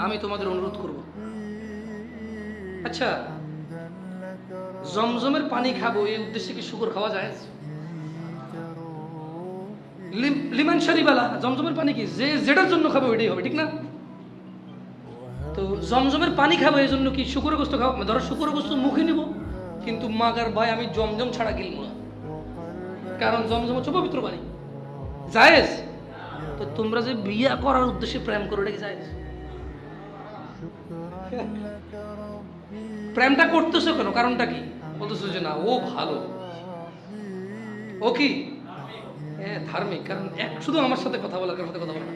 আমি তোমাদের অনুরোধ করব, আচ্ছা জমজমের পানি খাবো এই উদ্দেশ্যে কি শুকর খাওয়া যায়? লিমান শরিবালা, জমজমের পানি কি যে যেটার জন্য খাবো ওইটাই হবে, ঠিক না? তো জমজমের পানি খাবো এই জন্য কি শুকরের গোস্ত খাবো? ধরো শুকরের গোস্ত মুখে নিব, কিন্তু মাগার ভাই আমি জমজম ছাড়া গিলবো না, কারণ জমজম হচ্ছে পবিত্র পানি। জায়েজ? তো তোমরা যে বিয়ে করার উদ্দেশ্যে প্রেম করো, এটা কি জায়েজ? প্রেমটা করতেছো কেন? কারণটা কি? বলতেছো যে না ও ভালো, ও কি ধার্মিক, কারণ এক শুধু আমার সাথে কথা বলার সাথে কথা বলা।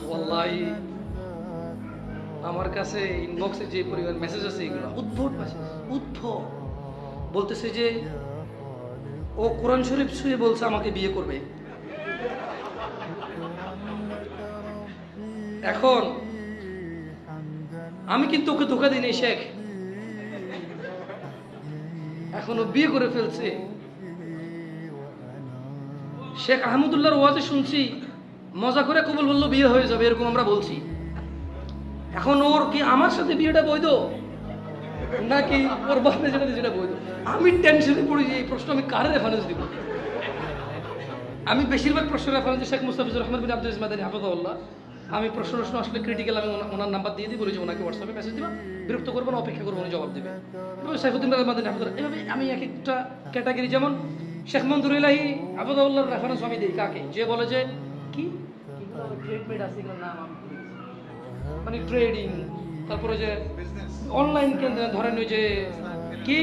ওয়াল্লাহি আমার কাছে ইনবক্সে যে পরিমাণ মেসেজ আছে এগুলো উদ্ভট মেসেজ, উদ্ভট। বলতেছে যে ও কোরআন শরীফ ছুঁয়ে বলছে আমাকে বিয়ে করবে। এখন আমি কিন্তু ওকে ধোকা দিই নাই শেখ, এখনো বিয়ে করে ফেলছে। শেখ আহমদুল্লাহর ওয়াজে শুনছি মজা করে কবুল বললো বিয়ে হয়ে যাবে, এরকম আমরা বলছি। এখন ওর কি আমার সাথে বিয়েটা বৈধ নাকি ওর বাপের সাথে যেটা বৈধ? আমি টেনশনে পড়ি যে এই প্রশ্ন আমি কারে রেফারেন্স দিব। আমি বেশিরভাগ প্রশ্ন রেফারেন্স শেখ মুস্তাফিজুর রহমান বিন আব্দুল আজিজ মাদানী হাফিজাহুল্লাহ। আমি প্রশ্ন আসলে ক্রিটিক্যাল, আমি ওনার নাম্বার দিয়ে দিই, বলি যে ওনাকে হোয়াটসঅ্যাপে মেসেজ দিবা, বিরক্ত করবো না, অপেক্ষা করবো, উনি জবাব দেবে। সাইফুদ্দিন মাদানী হাফিজাহুল্লাহ, এভাবে আমি এক একটা ক্যাটাগরি, যেমন শেখ মনজুর ইলাহি হাফিজাহুল্লাহর রেফারেন্স আমি দিই কাকে? যে বলে যে কি ট্রেডমেড আছে, এগুলোর নাম আমি ভুলে গেছি, মানে ট্রেডিং, তারপরে যে অনলাইন কেন্দ্রে ধরেন ওই যে কি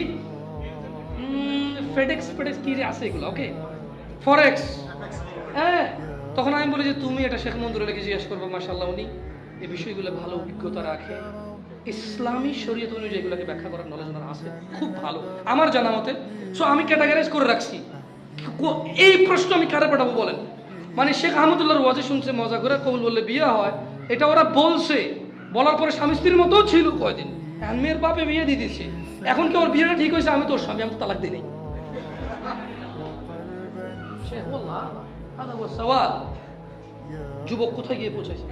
ফেডেক্স কি যে আছে এগুলো, ওকে ফরেক্স, হ্যাঁ। তখন আমি বলি যে তুমি এটা শেখ মনজুর ইলাহিকে জিজ্ঞেস করবো, মাশাআল্লাহ উনি এই বিষয়গুলো ভালো অভিজ্ঞতা রাখে, ইসলামী শরীয়ত অনুযায়ী এগুলোকে ব্যাখ্যা করার নলেজ ওনার আছে, খুব ভালো আমার জানা মতে। সো আমি ক্যাটাগরাইজ করে রাখছি। এই প্রশ্ন আমি কারে পাঠাবো বলেন? মানে শেখ আহমদুল্লাহর ওয়াজে শুনছে মজা করে কবুল বললে বিয়ে হয়, এটা ওরা বলছে, বলার পরে স্বামী স্ত্রীর মতো ছিল কয়দিন, মেয়ের বাপে বিয়ে দিয়ে দিচ্ছে, এখন কি ওর বিয়েটা ঠিক হয়েছে? আমি তোর স্বামী, আমি তো তালাক দিই নাই। যুবক কোথায় গিয়ে পৌঁছাইছে?